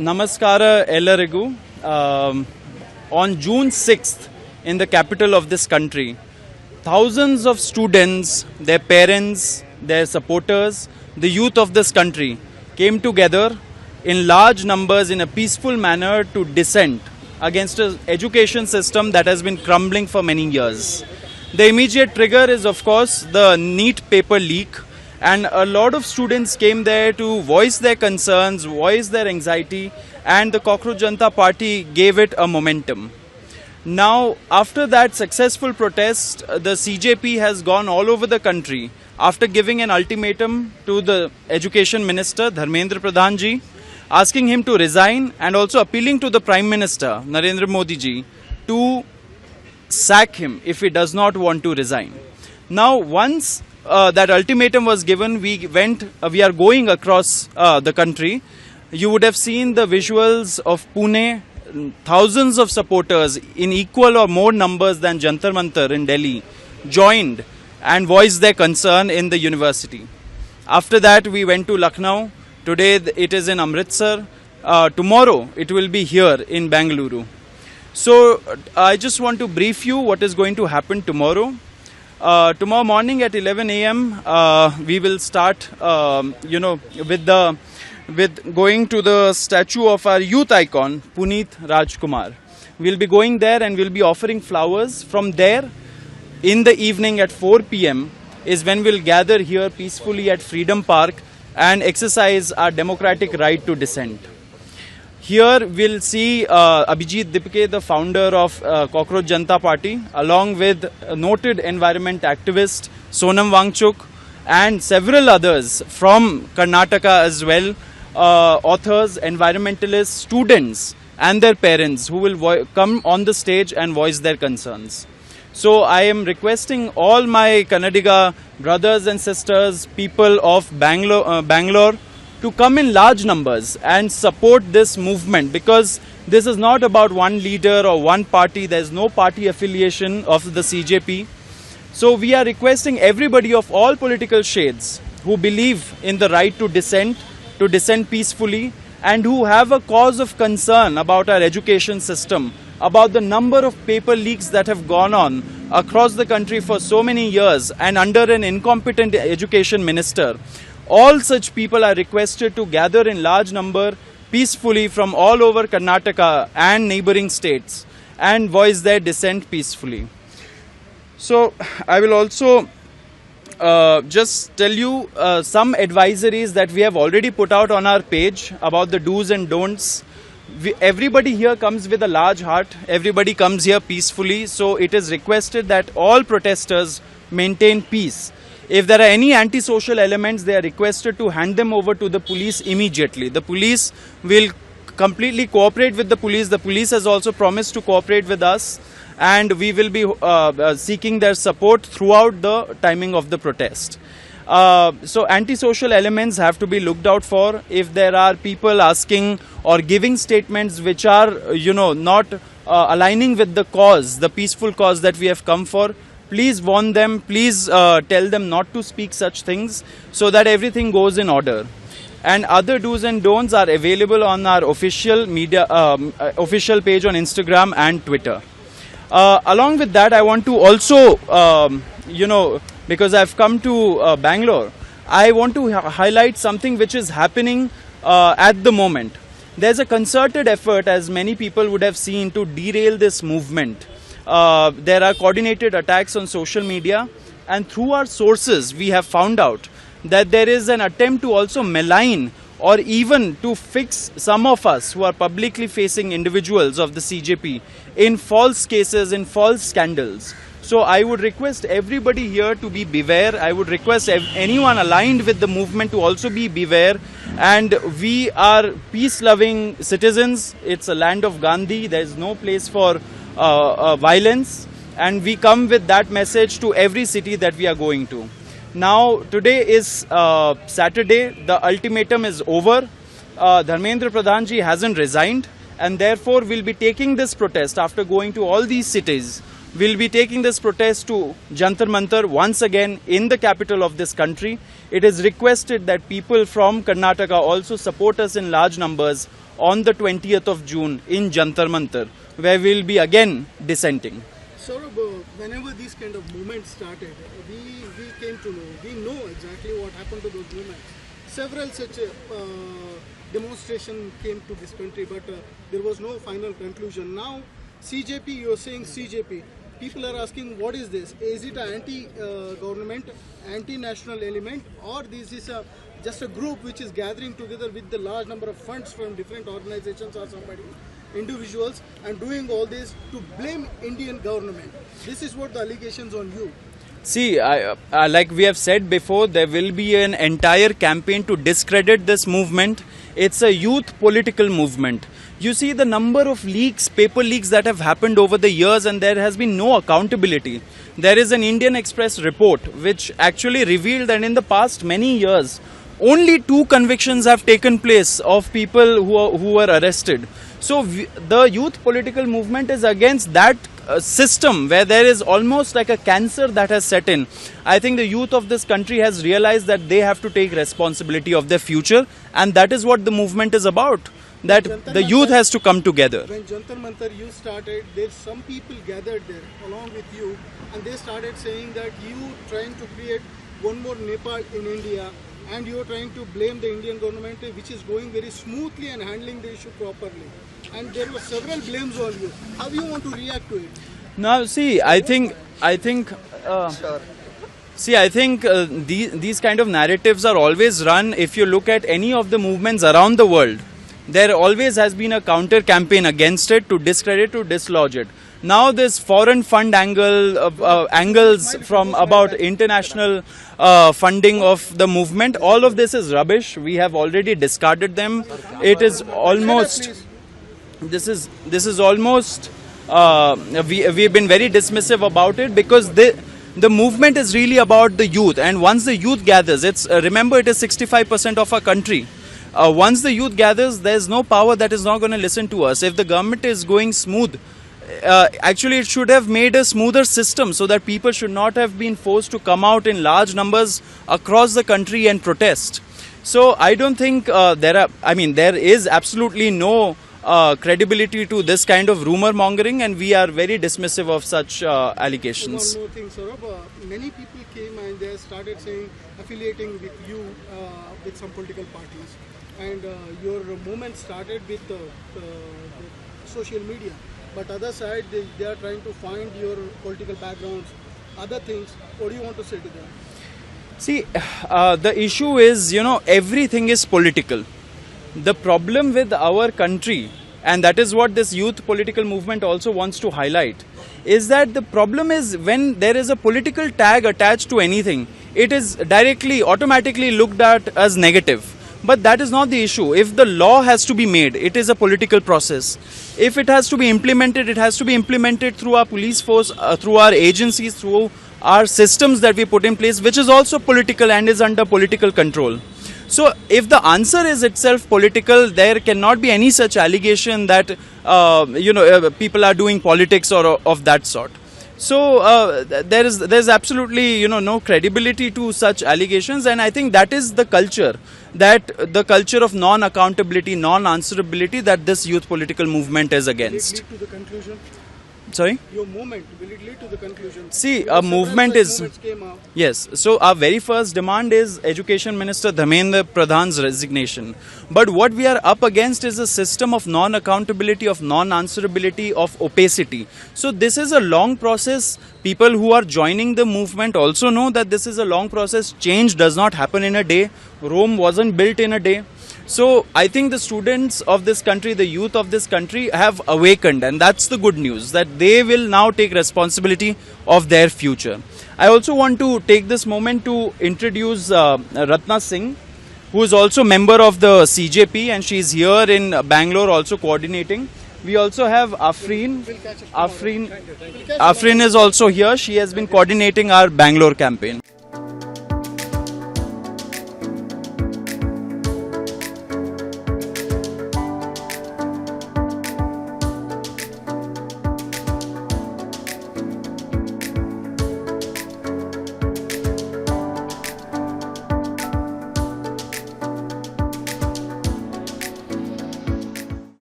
Namaskara Ellarigu. On June 6th, in the capital of this country, thousands of students, their parents, their supporters, the youth of this country came together in large numbers in a peaceful manner to dissent against an education system that has been crumbling for many years. The immediate trigger is, of course, the NEET paper leak, and a lot of students came there to voice their concerns, voice their anxiety, and the Cockroach Janata Party gave it a momentum. Now, after that successful protest, the CJP has gone all over the country after giving an ultimatum to the Education Minister, Dharmendra Pradhan ji, asking him to resign and also appealing to the Prime Minister, Narendra Modi ji, to sack him if he does not want to resign. Now, once that ultimatum was given, we are going across the country. You would have seen the visuals of Pune. Thousands of supporters in equal or more numbers than Jantar Mantar in Delhi joined and voiced their concern in the university. After that, we went to Lucknow. Today it is in Amritsar. Tomorrow it will be here in Bengaluru. So I just want to brief you what is going to happen tomorrow. Tomorrow morning at 11 a.m. We will start, with going to the statue of our youth icon, Puneeth Rajkumar. We'll be going there and we'll be offering flowers. From there, in the evening at 4 p.m. is when we'll gather here peacefully at Freedom Park and exercise our democratic right to dissent. Here we'll see Abhijit Dipke, the founder of Cockroach Janata Party, along with noted environment activist Sonam Wangchuk and several others from Karnataka as well, authors, environmentalists, students and their parents who will come on the stage and voice their concerns. So I am requesting all my Kannadiga brothers and sisters, people of Bangalore, to come in large numbers and support this movement, because this is not about one leader or one party. There is no party affiliation of the CJP. So we are requesting everybody of all political shades who believe in the right to dissent peacefully, and who have a cause of concern about our education system, about the number of paper leaks that have gone on across the country for so many years and under an incompetent education minister. All such people are requested to gather in large number peacefully from all over Karnataka and neighboring states and voice their dissent peacefully. So I will also just tell you some advisories that we have already put out on our page about the do's and don'ts. Everybody here comes with a large heart. Everybody comes here peacefully. So it is requested that all protesters maintain peace. If there are any antisocial elements, they are requested to hand them over to the police immediately. The police will completely cooperate with the police. The police has also promised to cooperate with us, and we will be seeking their support throughout the timing of the protest. So antisocial elements have to be looked out for. If there are people asking or giving statements which are, not aligning with the cause, the peaceful cause that we have come for, please warn them, please tell them not to speak such things so that everything goes in order. And other do's and don'ts are available on our official official page on Instagram and Twitter. Along with that, I want to also, because I've come to Bangalore, I want to highlight something which is happening at the moment. There's a concerted effort, as many people would have seen, to derail this movement. There are coordinated attacks on social media, and through our sources, we have found out that there is an attempt to also malign or even to fix some of us who are publicly facing individuals of the CJP in false cases, in false scandals. So I would request everybody here to be beware. I would request anyone aligned with the movement to also be beware. And we are peace-loving citizens. It's a land of Gandhi. There is no place for violence. And we come with that message to every city that we are going to. Now, today is Saturday. The ultimatum is over. Dharmendra Pradhan ji hasn't resigned, and therefore we'll be taking this protest after going to all these cities. We'll be taking this protest to Jantar Mantar once again in the capital of this country. It is requested that people from Karnataka also support us in large numbers on the 20th of June in Jantar Mantar, where we will be again dissenting. Saurabh, whenever these kind of movements started, we came to know, we know exactly what happened to those movements. Several such demonstrations came to this country, but there was no final conclusion. Now, CJP, you are saying CJP. People are asking, what is this? Is it an anti-government, anti-national element, or this is just a group which is gathering together with the large number of funds from different organizations or somebody, individuals, and doing all this to blame Indian government? This is what the allegations on you. See, like we have said before, there will be an entire campaign to discredit this movement. It's a youth political movement. You see the number of leaks, paper leaks that have happened over the years, and there has been no accountability. There is an Indian Express report which actually revealed that in the past many years, only 2 convictions have taken place of people who were arrested. So the youth political movement is against that system where there is almost like a cancer that has set in. I think the youth of this country has realized that they have to take responsibility of their future, and that is what the movement is about. That the youth has to come together. When Jantar Mantar you started, there's some people gathered there along with you, and they started saying that you trying to create one more Nepal in India, and you are trying to blame the Indian government, which is going very smoothly and handling the issue properly. And there were several blames on you. How do you want to react to it? Now, see, I think these kind of narratives are always run. If you look at any of the movements around the world, there always has been a counter campaign against it to discredit, to dislodge it. Now this foreign fund angles from about international funding of the movement, all of this is rubbish. We have already discarded them. It is almost, this is almost, we have been very dismissive about it, because the movement is really about the youth, and once the youth gathers, it's remember it is 65% of our country. Once the youth gathers, there's no power that is not going to listen to us. If the government is going smooth, actually it should have made a smoother system so that people should not have been forced to come out in large numbers across the country and protest. So I don't think there is absolutely no credibility to this kind of rumor mongering, and we are very dismissive of such allegations. One more thing, Saurabh. Many people came and they started saying affiliating with you with some political parties, and your movement started with the social media. But other side, they are trying to find your political backgrounds, other things. What do you want to say to them? See, the issue is, everything is political. The problem with our country, and that is what this youth political movement also wants to highlight, is that the problem is when there is a political tag attached to anything, it is automatically looked at as negative. But that is not the issue. If the law has to be made, it is a political process. If it has to be implemented, it has to be implemented through our police force, through our agencies, through our systems that we put in place, which is also political and is under political control. So if the answer is itself political, there cannot be any such allegation that people are doing politics or of that sort. So there's absolutely no credibility to such allegations, and I think that is the culture of non-accountability, non-answerability that this youth political movement is against. Will it lead to the conclusion? Sorry? Your movement, will it lead to the conclusion? See, a movement is... Yes. So our very first demand is Education Minister Dharmendra Pradhan's resignation. But what we are up against is a system of non-accountability, of non-answerability, of opacity. So this is a long process. People who are joining the movement also know that this is a long process. Change does not happen in a day. Rome wasn't built in a day. So I think the students of this country, the youth of this country have awakened, and that's the good news, that they will now take responsibility of their future. I also want to take this moment to introduce Ratna Singh, who is also member of the CJP, and she is here in Bangalore also coordinating. We also have Afreen. Afreen is also here. She has been coordinating our Bangalore campaign.